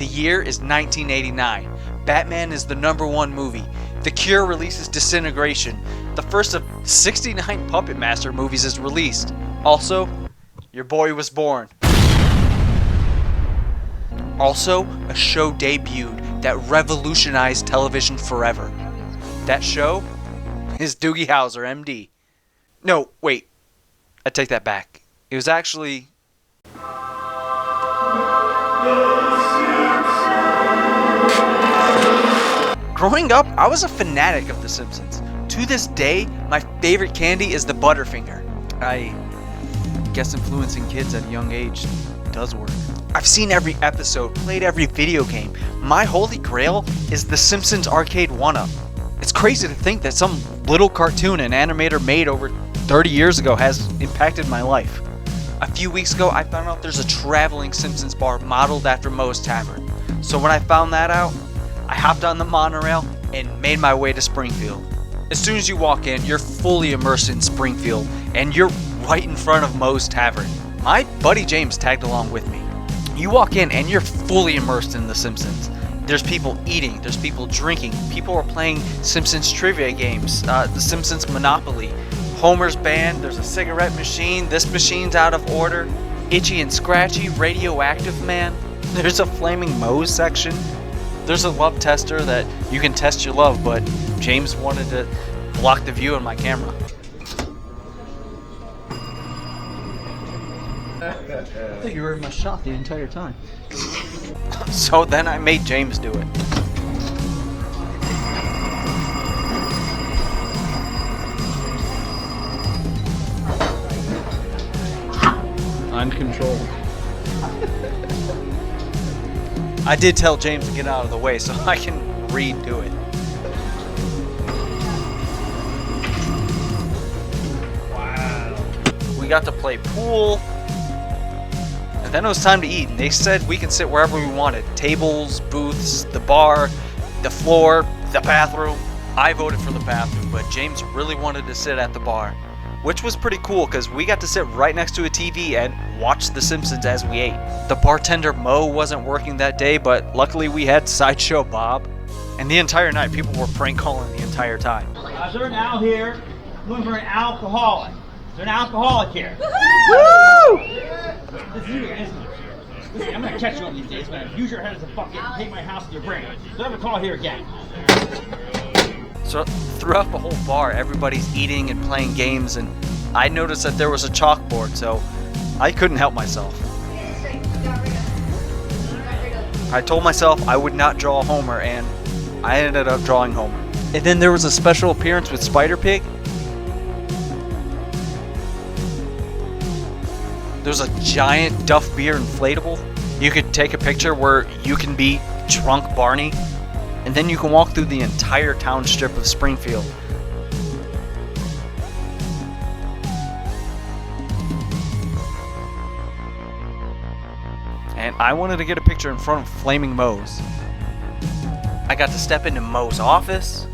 The year is 1989. Batman is the #1 movie. The Cure releases Disintegration. The first of 69 Puppet Master movies is released. Also, your boy was born. Also, a show debuted that revolutionized television forever. That show is Doogie Howser, MD. No, wait. I take that back. It was actually... Growing up, I was a fanatic of The Simpsons. To this day, my favorite candy is the Butterfinger. I guess influencing kids at a young age does work. I've seen every episode, played every video game. My holy grail is The Simpsons arcade 1-up. It's crazy to think that some little cartoon an animator made over 30 years ago has impacted my life. A few weeks ago, I found out there's a traveling Simpsons bar modeled after Moe's Tavern. So when I found that out, I hopped on the monorail and made my way to Springfield. As soon as you walk in, you're fully immersed in Springfield, and you're right in front of Moe's Tavern. My buddy James tagged along with me. You walk in and you're fully immersed in The Simpsons. There's people eating, there's people drinking, people are playing Simpsons trivia games, The Simpsons Monopoly, Homer's band, there's a cigarette machine, this machine's out of order, Itchy and Scratchy, Radioactive Man, there's a Flaming Moe's section. There's a love tester that you can test your love, but James wanted to block the view on my camera. I thought you were in my shot the entire time. So then I made James do it. Uncontrolled. I did tell James to get out of the way so I can redo it. Wow. We got to play pool. And then it was time to eat. And they said we can sit wherever we wanted. Tables, booths, the bar, the floor, the bathroom. I voted for the bathroom, but James really wanted to sit at the bar. Which was pretty cool because we got to sit right next to a TV and watch The Simpsons as we ate. The bartender Moe wasn't working that day, but luckily we had Sideshow Bob. And the entire night, people were prank calling the entire time. Is there an owl here? Looking for an alcoholic. Is there an alcoholic here? Woo! Listen, I'm gonna catch you on these days, man. Use your head as a bucket and take my house to your brain. Don't ever call here again. So throughout the whole bar, everybody's eating and playing games, and I noticed that there was a chalkboard, so I couldn't help myself. I told myself I would not draw Homer, and I ended up drawing Homer. And then there was a special appearance with Spider-Pig. There's a giant Duff Beer inflatable. You could take a picture where you can be Drunk Barney. And then you can walk through the entire town strip of Springfield. And I wanted to get a picture in front of Flaming Moe's. I got to step into Moe's office.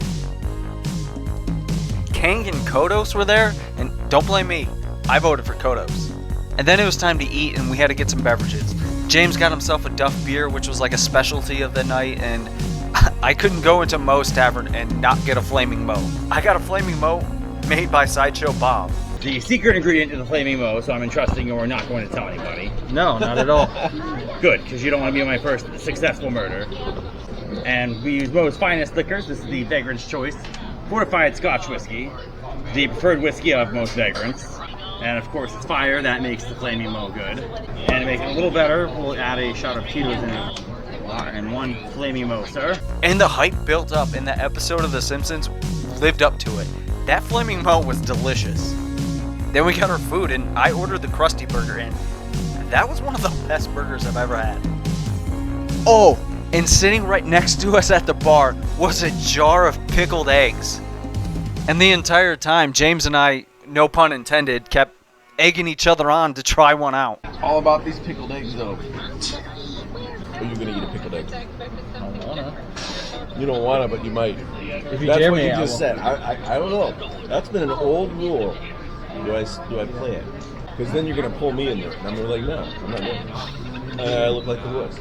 Kang and Kodos were there, and don't blame me, I voted for Kodos. And then it was time to eat, and we had to get some beverages. James got himself a Duff Beer, which was like a specialty of the night, and I couldn't go into Moe's Tavern and not get a Flaming Moe. I got a Flaming Moe made by Sideshow Bob. The secret ingredient is the Flaming Moe, so I'm entrusting you are not going to tell anybody. No, not at all. Good, because you don't want to be my first successful murder. And we use Moe's finest liquors. This is the Vagrant's Choice Fortified Scotch Whiskey, the preferred whiskey of most vagrants. And of course, it's fire that makes the Flaming Moe good. And to make it a little better, we'll add a shot of Tito's in it. And one Flaming Moe, sir. And the hype built up in that episode of The Simpsons lived up to it. That Flaming Moe was delicious. Then we got our food, and I ordered the Krusty Burger, and that was one of the best burgers I've ever had. Oh, and sitting right next to us at the bar was a jar of pickled eggs. And the entire time, James and I, no pun intended, kept egging each other on to try one out. All about these pickled eggs, though. Are you gonna eat a pickled egg? I don't wanna. You don't wanna, but you might. If you That's dare what me, you I just will. said. I don't know. That's been an old rule. Do I play it? Because then you're gonna pull me in there, and I'm gonna be like, no, I'm not doing it. I look like the would.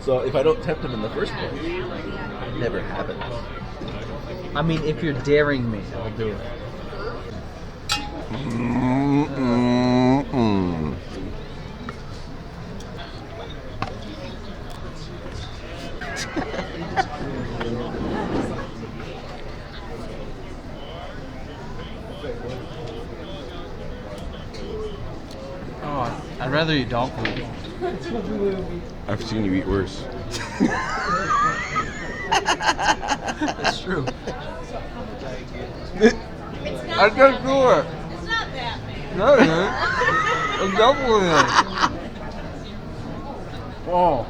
So if I don't tempt him in the first place, it never happens. I mean, if you're daring me, I'll do it. Oh, I'd rather eat dog food. I've seen you eat worse. That's true. I can't do it. It's not that bad. No, it isn't. It's definitely not. Oh.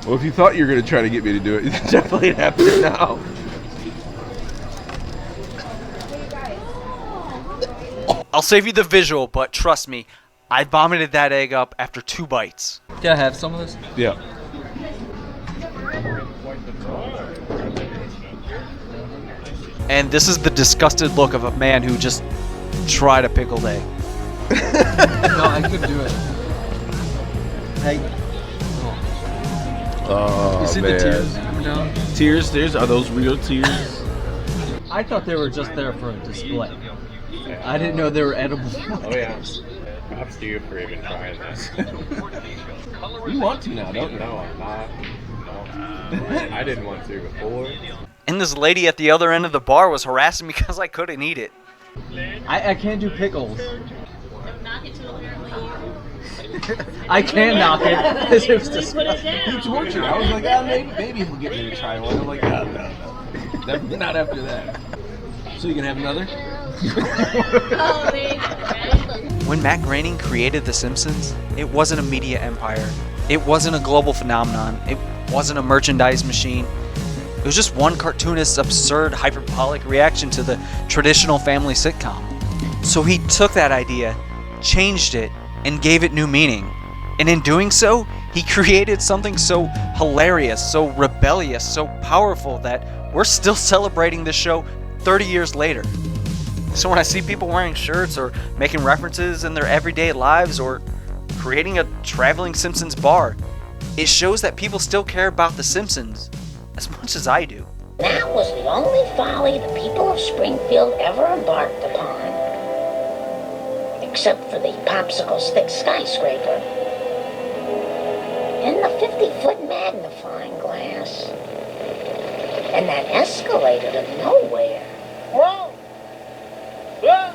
Well, if you thought you were going to try to get me to do it, it's definitely happening now. I'll save you the visual, but trust me, I vomited that egg up after 2 bites. Can I have some of this? Yeah. And this is the disgusted look of a man who just tried a pickled egg. No, I could do it. Hey, Oh, you see man. the tears coming down? Tears? Are those real tears? I thought they were just there for a display. I didn't know they were edible. Oh yeah. Props to you for even trying this. You want to now, don't you? No, I'm not. No. I didn't want to before. And this lady at the other end of the bar was harassing me because I couldn't eat it. I can't do pickles. I can knock it. This is disgusting. He tortured. I was like, maybe he'll get me to try one. I'm like, no. Not after that. So you can have another? When Matt Groening created The Simpsons, it wasn't a media empire. It wasn't a global phenomenon. It wasn't a merchandise machine. It was just one cartoonist's absurd, hyperbolic reaction to the traditional family sitcom. So he took that idea, changed it, and gave it new meaning. And in doing so, he created something so hilarious, so rebellious, so powerful that we're still celebrating this show 30 years later. So when I see people wearing shirts or making references in their everyday lives or creating a traveling Simpsons bar, it shows that people still care about The Simpsons as much as I do. That was the only folly the people of Springfield ever embarked upon. Except for the popsicle stick skyscraper. And the 50-foot magnifying glass. And that escalator to nowhere. Whoa! Whoa!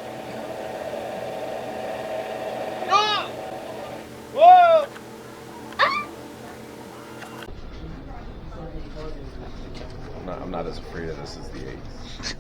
Whoa! I'm not as afraid of this as the 8s.